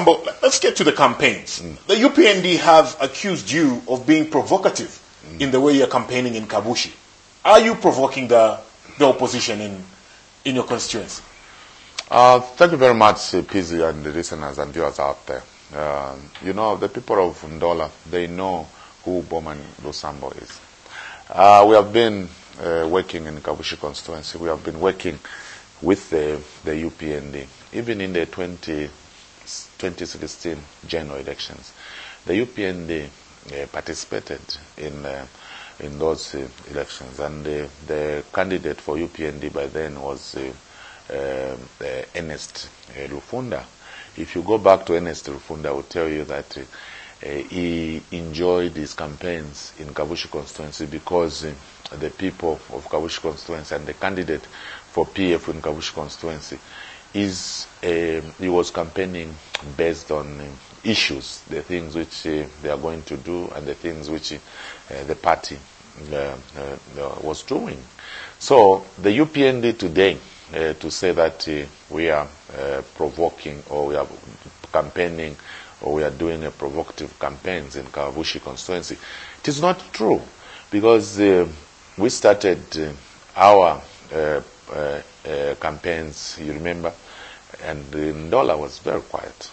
Lusambo, let's get to the campaigns. The UPND have accused you of being provocative in the way you're campaigning in Kabushi. Are you provoking the opposition in your constituency? Thank you very much, PZ, and the listeners and viewers out there. You know, the people of Ndola, they know who Bowman Lusambo is. We have been working in Kabushi constituency. We have been working with the UPND. Even in the 2016 general elections, the UPND participated in those elections, and the candidate for UPND by then was Ernest Rufunda. If you go back to Ernest Rufunda, I will tell you that he enjoyed his campaigns in Kabushi constituency because the people of Kabushi constituency and the candidate for PF in Kabushi constituency he was campaigning based on issues, the things which they are going to do and the things which the party was doing. So the UPND today, to say that we are provoking or we are campaigning or we are doing a provocative campaigns in Kabushi constituency, it is not true, because we started our campaigns, you remember, and Ndola was very quiet.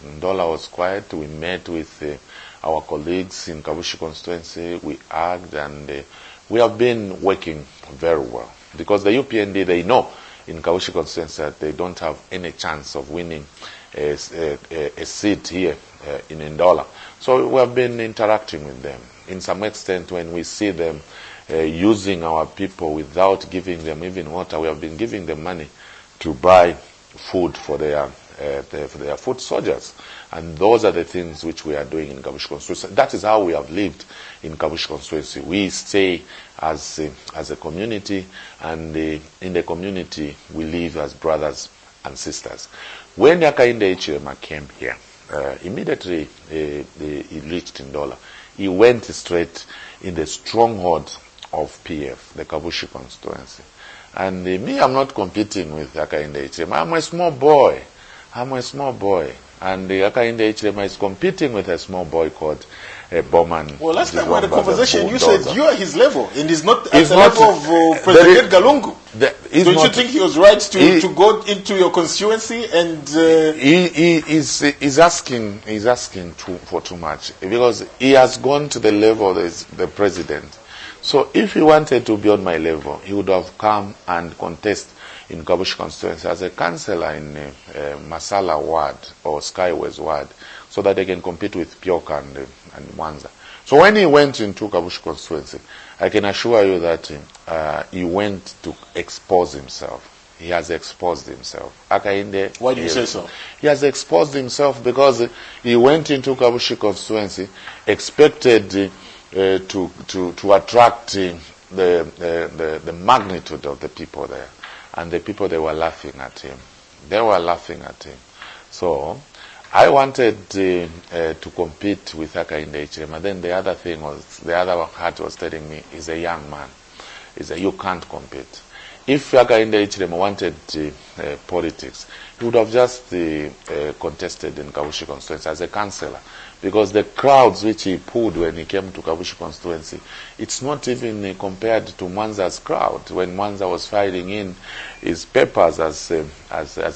Ndola was quiet. We met with our colleagues in Kabushi constituency. We argued, and we have been working very well, because the UPND, they know in Kabushi constituency that they don't have any chance of winning a seat here in Ndola. So we have been interacting with them. In some extent, when we see them using our people without giving them even water, we have been giving them money to buy food for their foot soldiers. And those are the things which we are doing in Kabushi constituency. That is how we have lived in Kabushi constituency. We stay as a community, and in the community we live as brothers and sisters. When Hakainde Hichilema came here, immediately he reached Ndola. He went straight in the stronghold of PF, the Kabushi constituency. And me, I'm not competing with Hakainde Hichilema. I'm a small boy. And Hakainde Hichilema is competing with a small boy called Bowman. Well, last time we had a conversation, you said you are his level, and he's not at the level of President Edgar Lungu. Don't you think he was right to go into your constituency and... He's asking for too much, because he has gone to the level of the president. So if he wanted to be on my level, he would have come and contest in Kabushi constituency as a councillor in Masala ward or Skyways ward, so that they can compete with Pyoka and Mwanza. So when he went into Kabushi constituency, I can assure you that he went to expose himself. He has exposed himself. Hakainde, why do you say so? He has exposed himself because he went into Kabushi constituency, expected to attract the magnitude of the people there, and the people, they were laughing at him. So I wanted to compete with Hakainde Hichilema. Then the other thing was, the other heart was telling me, he's a young man. You can't compete. If Hakainde Hichilema wanted politics, he would have just contested in Kabushi constituency as a councillor, because the crowds which he pulled when he came to Kabushi constituency, it's not even compared to Mwanza's crowd when Mwanza was filing in his papers as a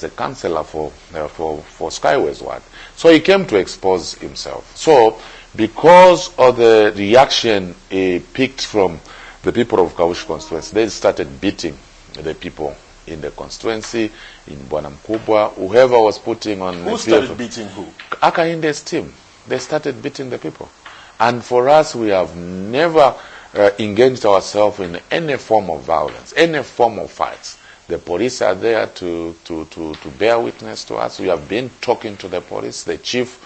councillor for Skyways ward. So he came to expose himself. So because of the reaction he picked from the people of Kabushi constituency, they started beating the people in the constituency, in Bwana Mkubwa, whoever was putting on... Who started beating who? Hakaine's team. They started beating the people. And for us, we have never engaged ourselves in any form of violence, any form of fights. The police are there to bear witness to us. We have been talking to the police, the chief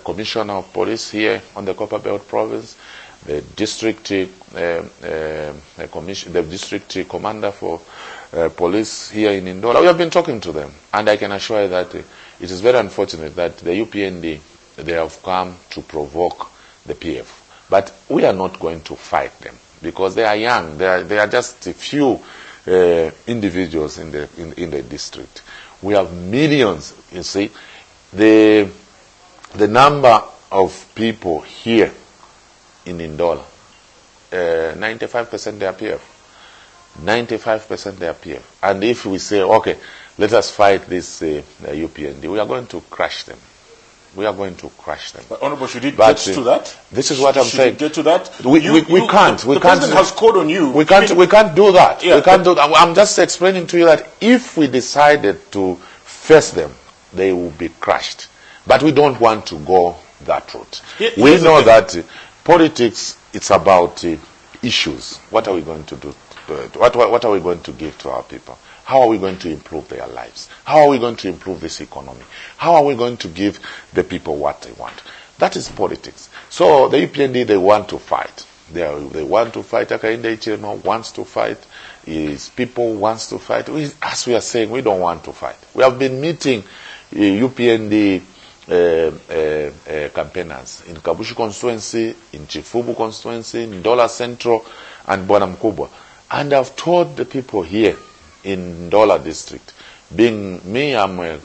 commissioner of police here on the Copper Belt province, the district the district commander for police here in Ndola. We have been talking to them, and I can assure you that it is very unfortunate that the UPND, they have come to provoke the PF. But we are not going to fight them, because they are young. They are just a few individuals in the district. We have millions, you see. The number of people here in Ndola, 95% they are PF. 95% they are PF. And if we say, okay, let us fight this UPND, we are going to crush them. We are going to crush them. But Honorable, should it get to that? This is what I'm saying. Get to that? We can't. The president has called on you. We can't do that. Yeah, we can't do that. I'm just explaining to you that if we decided to face them, they will be crushed. But we don't want to go that route. We know that politics, it's about issues. What are we going to do? What are we going to give to our people? How are we going to improve their lives? How are we going to improve this economy? How are we going to give the people what they want? That is politics. So the UPND, they want to fight. They want to fight. Hakainde Hichilema wants to fight. His people wants to fight. As we are saying, we don't want to fight. We have been meeting UPND campaigners in Kabushi Constituency, in Chifubu Constituency, in Ndola Central, and Bwana Mkubwa. And I've told the people here in Ndola district, being me, I'm a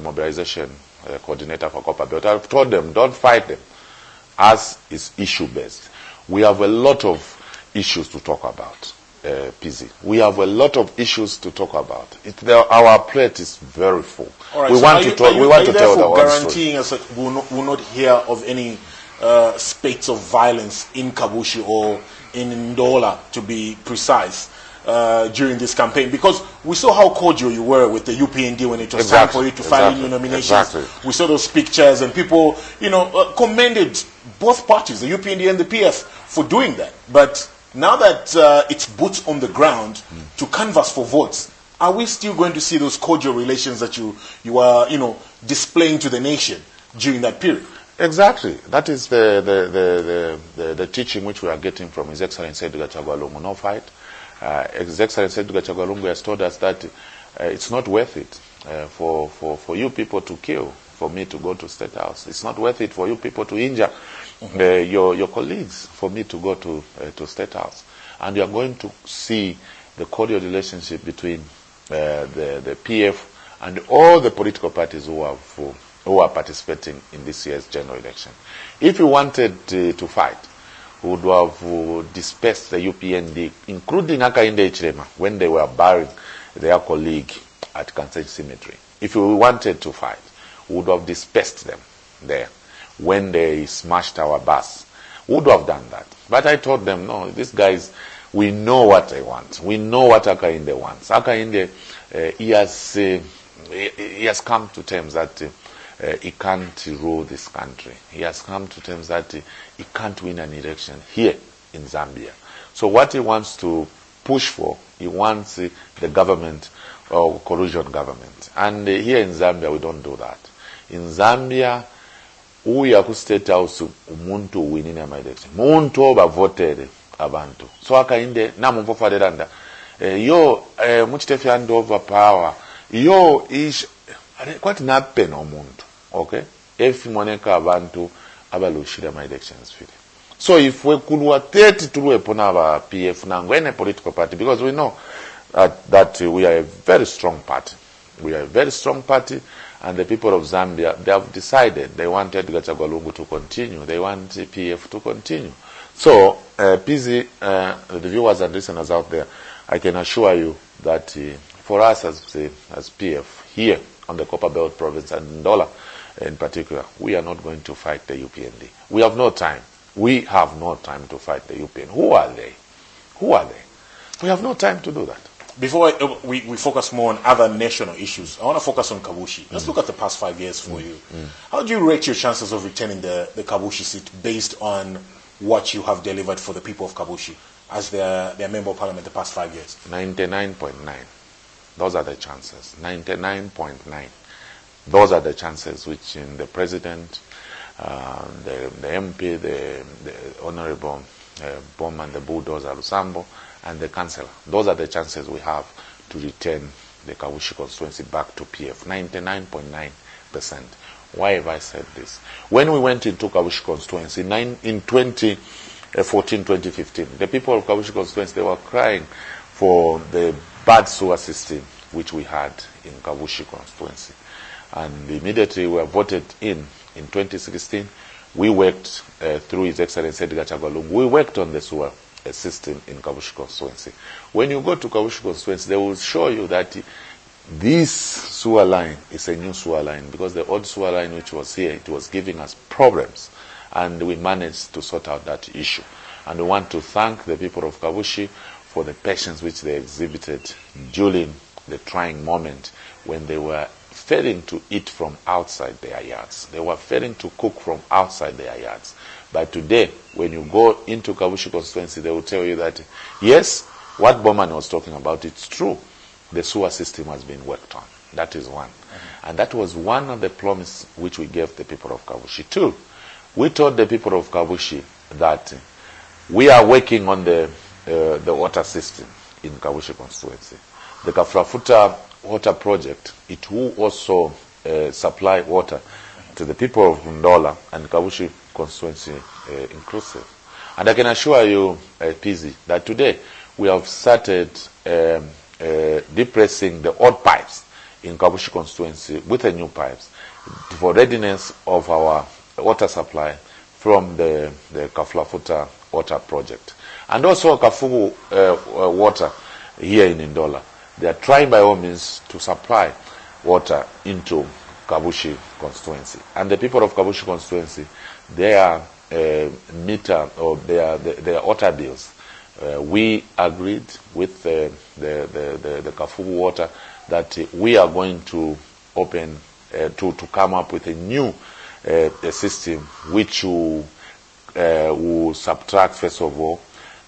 mobilization coordinator for Copper Belt. I've told them, don't fight them, as is issue-based. We have a lot of issues to talk about, PZ. We have a lot of issues to talk about. Our plate is very full. Right, we so want to talk. We want to tell our guaranteeing us that we'll not hear of any spates of violence in Kabushi or in Ndola, to be precise, during this campaign? Because we saw how cordial you were with the UPND when it was time for you to file in your nominations. We saw those pictures, and people, commended both parties, the UPND and the PF, for doing that. But now that it's boots on the ground to canvass for votes, are we still going to see those cordial relations that you are, displaying to the nation during that period? Exactly. That is the teaching which we are getting from His Excellency Edgar Lungu. No fight. His Excellency Edgar Lungu has told us that it's not worth it for you people to kill, for me to go to State House. It's not worth it for you people to injure your colleagues, for me to go to State House. And you are going to see the cordial relationship between the PF and all the political parties who are participating in this year's general election. If you wanted to fight, we would have dispersed the UPND, including Hakainde Hichilema, when they were burying their colleague at Kansai Cemetery. If we wanted to fight, we would have dispersed them there when they smashed our bus. We would have done that. But I told them, no, these guys, we know what they want. We know what Hakainde wants. Hakainde, he has come to terms that he can't rule this country. He has come to terms that he can't win an election here in Zambia. So what he wants to push for, he wants the government, or coalition government. And here in Zambia, we don't do that. In Zambia, uya ku State House umuntu winini ama election. Muntu bavoted abantu. So Hakainde namumfofaderanda. Yo muchitefe hand over power. Yo ish kwati nape no muntu. Okay? If moneka abantu abalushira my elections file. So if we kulwa 30 tuwe pona ba PF na ngwene political party, because we know that we are a very strong party. We are a very strong party, and the people of Zambia, they have decided they want Edgar Lungu to continue. They want PF to continue. So, PZ, the viewers and listeners out there, I can assure you that for us as PF here on the Copper Belt province and Ndola in particular, we are not going to fight the UPND. We have no time. We have no time to fight the UPND. Who are they? Who are they? We have no time to do that. Before we focus more on other national issues, I want to focus on Kabushi. Let's look at the past 5 years for you. How do you rate your chances of returning the Kabushi seat based on what you have delivered for the people of Kabushi as their member of parliament the past 5 years? 99.9. Those are the chances. 99.9. Those are the chances which in the president, the MP, the Honorable Bowman, the bulldozer Lusambo, and the Councilor. Those are the chances we have to return the Kabushi constituency back to PF. 99.9%. Why have I said this? When we went into Kabushi constituency in 2014, 2015, the people of Kabushi constituency, they were crying for the bad sewer system, which we had in Kabushi constituency. And immediately we were voted in 2016. We worked through His Excellency Edgar Lungu. We worked on the sewer system in Kabushi constituency. When you go to Kabushi constituency, they will show you that this sewer line is a new sewer line, because the old sewer line which was here, it was giving us problems, and we managed to sort out that issue. And we want to thank the people of Kabushi for the patience which they exhibited during the trying moment when they were failing to eat from outside their yards. They were failing to cook from outside their yards. But today, when you go into Kabushi constituency, they will tell you that, yes, what Bowman was talking about, it's true. The sewer system has been worked on. That is one. And that was one of the promises which we gave the people of Kabushi. Two, we told the people of Kabushi that we are working on the water system in Kabushi constituency. The Kafrafuta water project, it will also supply water to the people of Ndola and Kabushi constituency inclusive. And I can assure you, PZ, that today we have started depressing the old pipes in Kabushi constituency with the new pipes for readiness of our water supply from the Kaflafuta water project. And also Kafugu water here in Ndola. They are trying by all means to supply water into Kabushi constituency. And the people of Kabushi constituency, their meter or their water bills, we agreed with the Kafugu water that we are going to open, to come up with a new system which will subtract, first of all,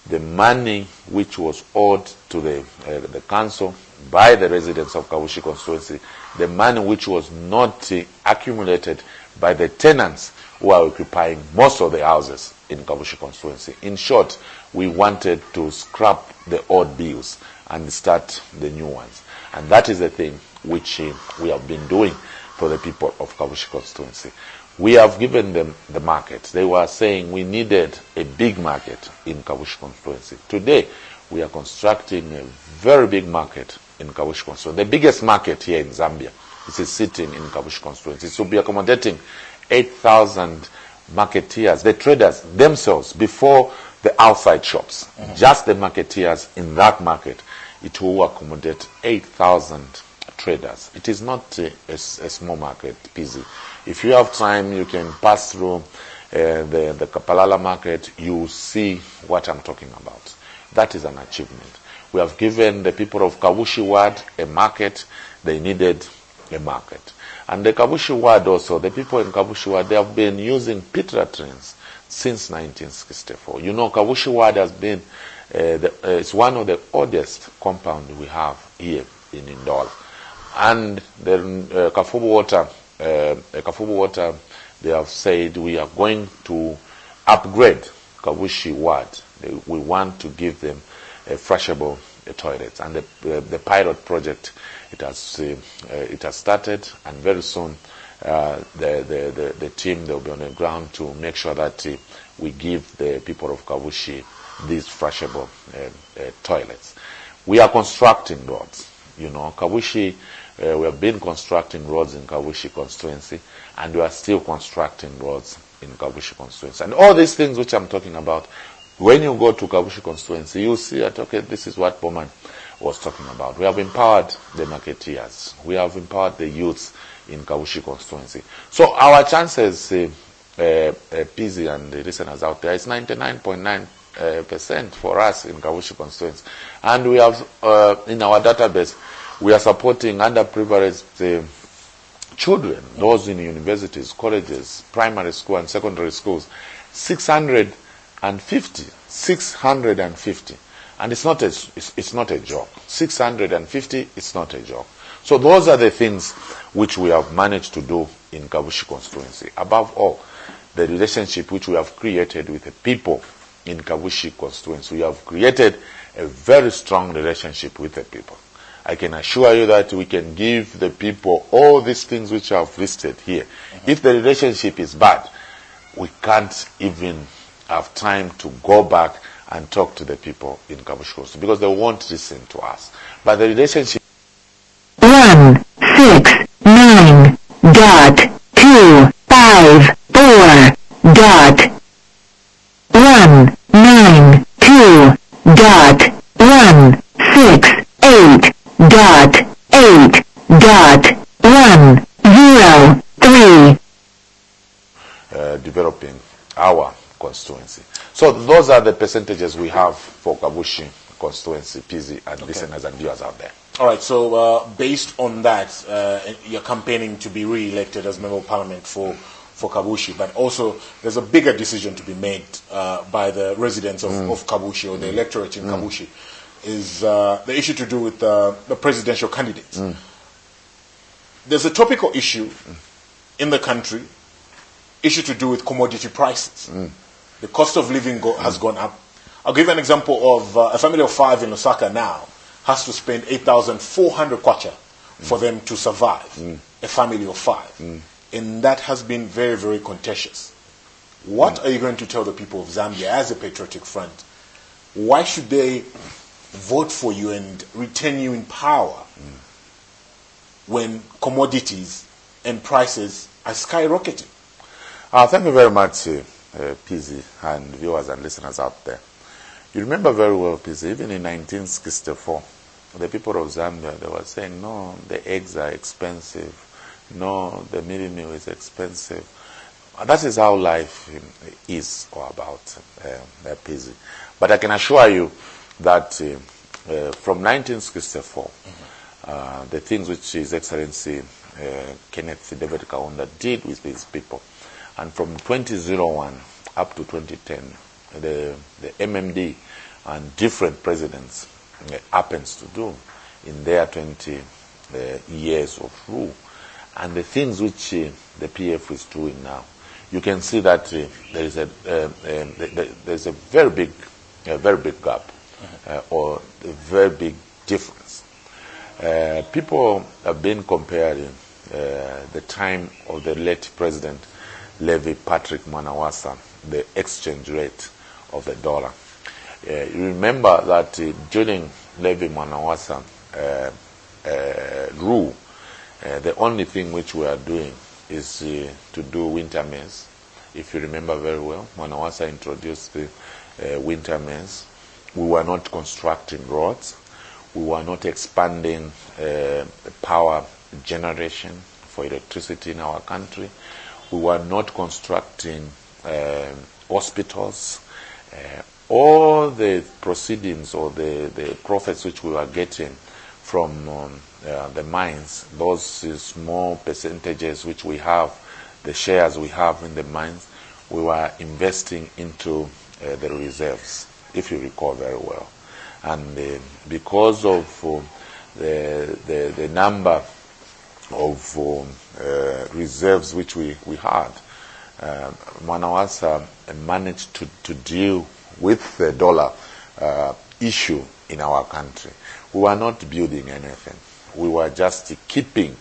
the money which was owed to the council by the residents of Kabushi constituency, the money which was not accumulated by the tenants who are occupying most of the houses in Kabushi constituency. In short, we wanted to scrap the old bills and start the new ones. And that is the thing which we have been doing for the people of Kabushi constituency. We have given them the market. They were saying we needed a big market in Kabushi constituency. Today, we are constructing a very big market in Kabushi constituency. The biggest market here in Zambia is sitting in Kabushi constituency. It will be accommodating 8,000 marketeers, the traders themselves, before the outside shops. Just the marketeers in that market, it will accommodate 8,000 traders. It is not a small market, PZ. If you have time, you can pass through the Kapalala market. You see what I'm talking about. That is an achievement. We have given the people of Kabushi Ward a market. They needed a market. And the Kabushi Ward also, the people in Kabushi Ward, they have been using Petra trains since 1964. You know, Kabushi Ward has been, it's one of the oldest compounds we have here in Ndola. And the Kafubu Water, they have said we are going to upgrade Kabushi Ward. We want to give them flushable toilets. And the pilot project, it has started, and very soon the team, they'll be on the ground to make sure that we give the people of Kabushi these flushable toilets. We are constructing roads. You know, Kabushi, we have been constructing roads in Kabushi constituency, and we are still constructing roads in Kabushi constituency. And all these things which I'm talking about, when you go to Kabushi constituency, you see that, okay, this is what Bowman was talking about. We have empowered the marketeers. We have empowered the youths in Kabushi constituency. So our chances, PZ and the listeners out there, is 99.9% for us in Kabushi constituency. And we have, in our database, we are supporting underprivileged children, those in universities, colleges, primary school and secondary schools, 650. And it's not a joke. 650, it's not a joke. So those are the things which we have managed to do in Kabushi constituency. Above all, the relationship which we have created with the people in Kabushi constituency. We have created a very strong relationship with the people. I can assure you that we can give the people all these things which I have listed here. If the relationship is bad, we can't even have time to go back and talk to the people in Kabushi constituency because they won't listen to us. But the relationship developing our constituency. So those are the percentages we have for Kabushi constituency, PZ, and listeners and viewers out there. All right, so based on that, you're campaigning to be re-elected as Member of Parliament for Kabushi, but also there's a bigger decision to be made by the residents of Kabushi, or the electorate in Kabushi, is the issue to do with the presidential candidates. There's a topical issue in the country, issue to do with commodity prices. The cost of living has gone up. I'll give you an example of a family of 5 in Lusaka now has to spend 8,400 kwacha for them to survive, a family of 5. And that has been very, very contentious. What are you going to tell the people of Zambia as a patriotic front? Why should they vote for you and retain you in power when commodities and prices are skyrocketing? Thank you very much, PZ, and viewers and listeners out there. You remember very well, PZ, even in 1964, the people of Zambia, they were saying, no, the eggs are expensive. No, the mealie meal is expensive. That is how life is or about, PZ. But I can assure you that from 1964, the things which His Excellency Kenneth David Kaunda did with these people, and from 2001 up to 2010, the MMD and different presidents happens to do in their 20 years of rule, and the things which the PF is doing now, you can see that there's a very big gap, or a very big difference. People have been comparing the time of the late President Levi Patrick Mwanawasa, the exchange rate of the dollar. You remember that during Levi Mwanawasa rule, the only thing which we are doing is to do winter maize. If you remember very well, Mwanawasa introduced the winter maize. We were not constructing roads. We were not expanding power generation for electricity in our country. We were not constructing hospitals. All the proceedings or the profits which we were getting from the mines, those small percentages which we have, the shares we have in the mines, we were investing into the reserves, if you recall very well. And because of the number of reserves which we had, Mwanawasa managed to deal with the dollar issue in our country. We were not building anything. We were just keeping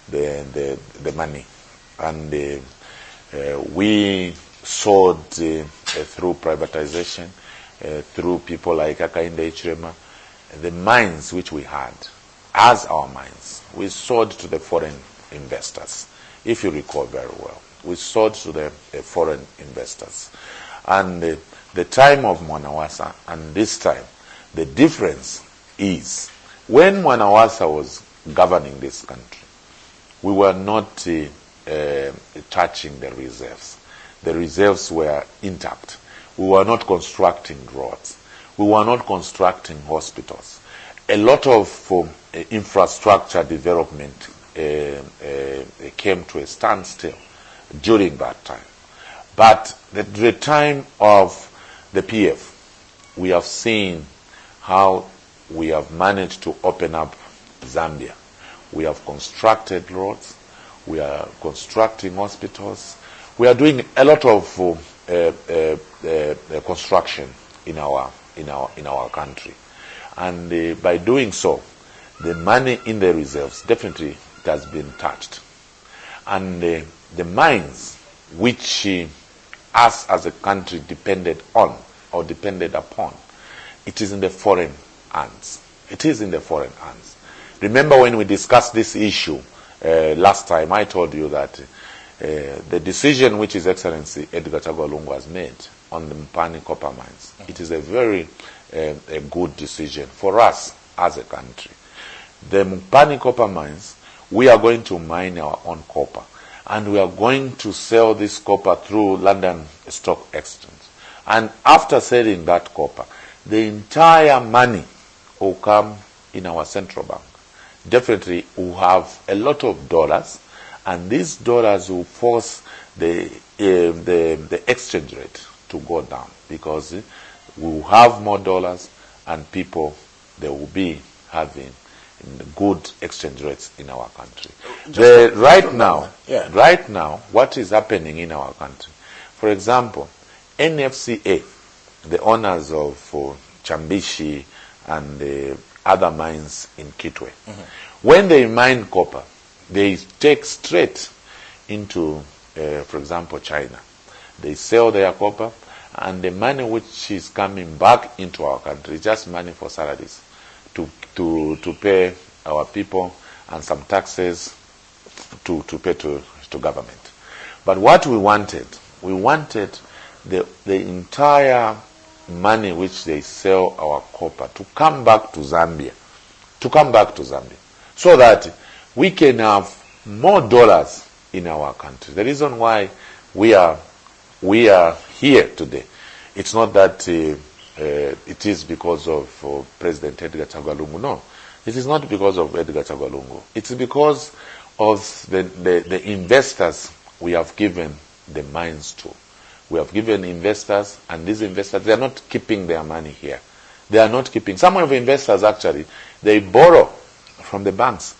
the money. And we sold through privatization, through people like Hakainde Hichilema, the mines which we had as our mines. We sold to the foreign investors, if you recall very well. We sold to the foreign investors. And the time of Mwanawasa and this time, the difference is when Mwanawasa was governing this country, we were not touching the reserves. The reserves were intact. We were not constructing roads. We were not constructing hospitals. A lot of infrastructure development came to a standstill during that time. But the time of the PF, we have seen how we have managed to open up Zambia. We have constructed roads. We are constructing hospitals. We are doing a lot of construction in our country, and by doing so, the money in the reserves definitely it has been touched, and the mines which us as a country depended on or depended upon, it is in the foreign hands. It is in the foreign hands. Remember when we discussed this issue last time, I told you that the decision which His Excellency Edgar Lungu has made on the Mpani copper mines, it is a very a good decision for us as a country. The Mpani copper mines, we are going to mine our own copper, and we are going to sell this copper through London Stock Exchange. And after selling that copper, the entire money will come in our central bank. Definitely, we'll have a lot of dollars, and these dollars will force the exchange rate to go down, because we will have more dollars, and people, they will be having good exchange rates in our country. Right now, what is happening in our country? For example, NFCA, the owners of Chambishi and other mines in Kitwe, when they mine copper, they take straight into, for example, China. They sell their copper, and the money which is coming back into our country is just money for salaries, to pay our people and some taxes to pay to government. But what we wanted the entire money which they sell our copper to come back to Zambia, so that we can have more dollars in our country. The reason why we are here today, it's not that it is because of President Edgar Lungu. No, it is not because of Edgar Lungu. It's because of the investors we have given the mines to. We have given investors, and these investors, they are not keeping their money here. They are not keeping. Some of the investors, actually, they borrow from the banks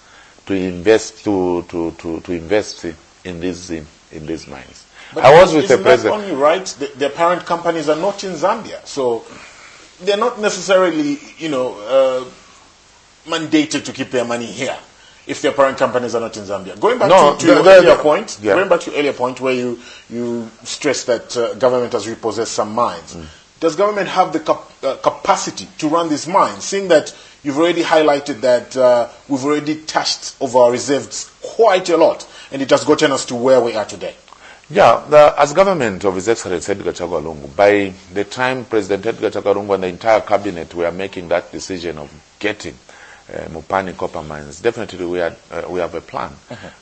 to invest in these mines. But I was with the president. Isn't that only right? Their parent companies are not in Zambia, so they're not necessarily, mandated to keep their money here if their parent companies are not in Zambia. Going back to your earlier point, going back to your earlier point where you stressed that government has repossessed some mines. Does government have the capacity to run these mines, seeing that you've already highlighted that we've already touched over our reserves quite a lot, and it has gotten us to where we are today? Yeah, as government of His Excellency Edgar Lungu, by the time President Edgar Lungu and the entire cabinet were making that decision of getting Mpani copper mines, definitely we have a plan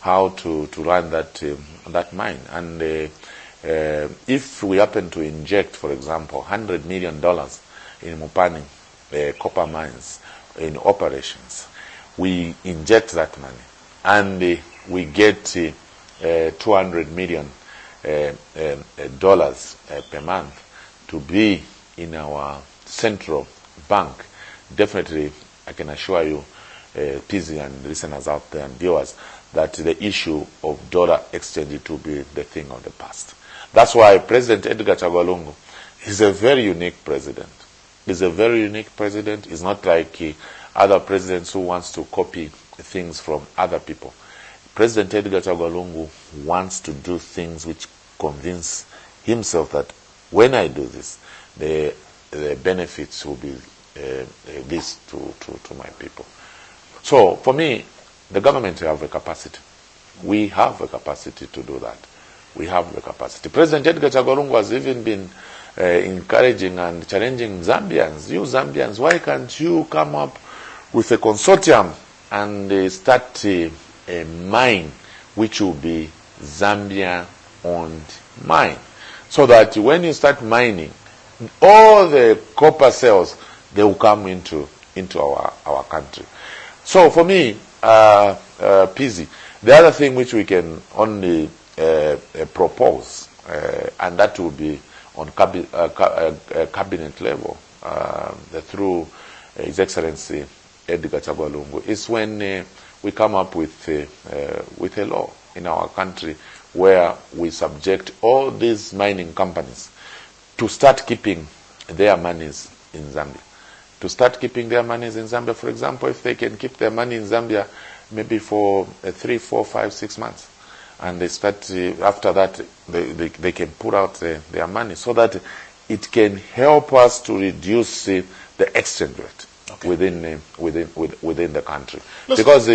how to run that mine. And if we happen to inject, for example, $100 million in Mpani copper mines in operations, we inject that money, and we get $200 million dollars per month to be in our central bank. Definitely, I can assure you, PZ and listeners out there and viewers, that the issue of dollar exchange will be the thing of the past. That's why President Edgar Lungu is a very unique president. He's a very unique president. He's not like other presidents who wants to copy things from other people. President Edgar Lungu wants to do things which convince himself that when I do this, the benefits will be this to my people. So for me, the government have a capacity. We have a capacity to do that. We have the capacity. President Edgar Lungu has even been encouraging and challenging Zambians. You Zambians, why can't you come up with a consortium and start a mine which will be Zambia-owned mine, so that when you start mining, all the copper sales, they will come into our country. So for me, PZ, the other thing which we can only propose, and that will be on cabinet level through His Excellency Edgar Lungu, is when we come up with a law in our country where we subject all these mining companies to start keeping their monies in Zambia. To start keeping their monies in Zambia, for example, if they can keep their money in Zambia maybe for 3, 4, 5, 6 months, and they start after that they can put out their money, so that it can help us to reduce the exchange rate. within the country. Because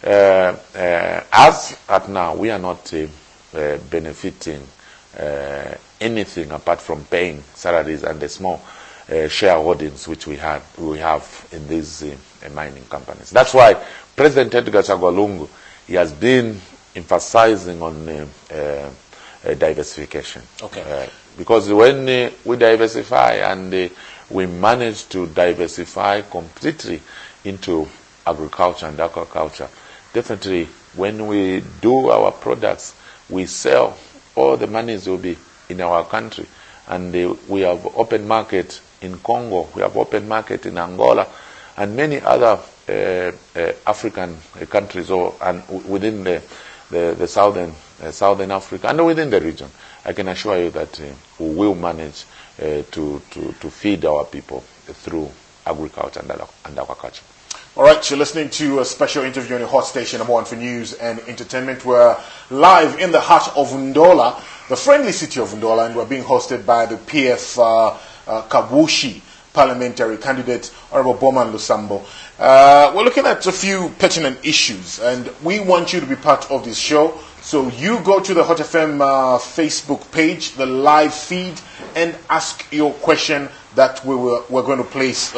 as at now, we are not benefiting anything apart from paying salaries and the small shareholdings which we have in these mining companies. That's why President Edgar Lungu, he has been emphasizing on diversification. Because when we diversify and we manage to diversify completely into agriculture and aquaculture, definitely when we do our products, we sell, all the monies will be in our country. And we have open market in Congo, we have open market in Angola, and many other African countries, and within the southern Africa, and within the region. I can assure you that we will manage to feed our people through agriculture and aquaculture. All right, you're listening to a special interview on your hot station, number one for news and entertainment. We're live in the heart of Ndola, the friendly city of Ndola, and we're being hosted by the PF Kabushi parliamentary candidate, Honorable Bowman Lusambo. We're looking at a few pertinent issues, and we want you to be part of this show. So you go to the Hot FM Facebook page, the live feed, and ask your question that we're going to place, to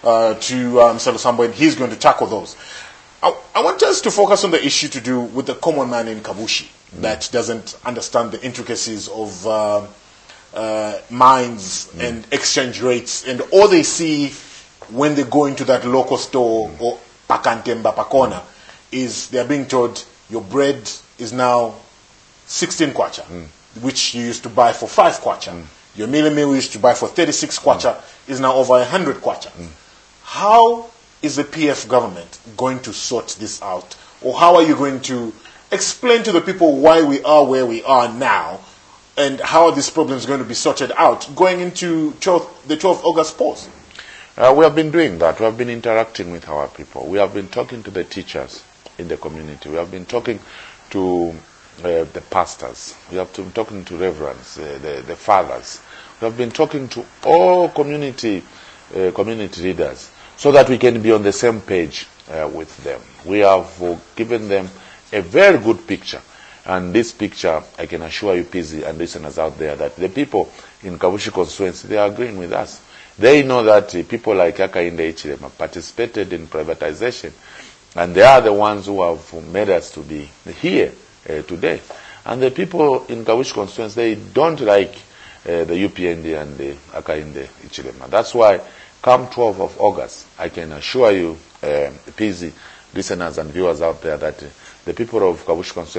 Mr. Lusambo, and he's going to tackle those. I want us to focus on the issue to do with the common man in Kabushi that doesn't understand the intricacies of mines and exchange rates, and all they see when they go into that local store or Pakantemba Pakona is they're being told your bread is now 16 kwacha, which you used to buy for 5 kwacha. Your meal you used to buy for 36 kwacha is now over 100 kwacha. How is the PF government going to sort this out? Or how are you going to explain to the people why we are where we are now, and how are these problems going to be sorted out going into the 12th August polls? We have been doing that. We have been interacting with our people. We have been talking to the teachers in the community. We have been talking to the pastors. We have been talking to reverends, the fathers. We have been talking to all community leaders so that we can be on the same page with them. We have given them a very good picture. And this picture, I can assure you, PZ and listeners out there, that the people in Kabushi Constituency, they are agreeing with us. They know that people like Hakainde Hichilema participated in privatization, and they are the ones who have made us to be here today. And the people in Kabushi Constituency, they don't like the UPND and the Hakainde Hichilema. That's why, come 12th of August, I can assure you, PZ listeners and viewers out there, that the people of Kabushi Constituency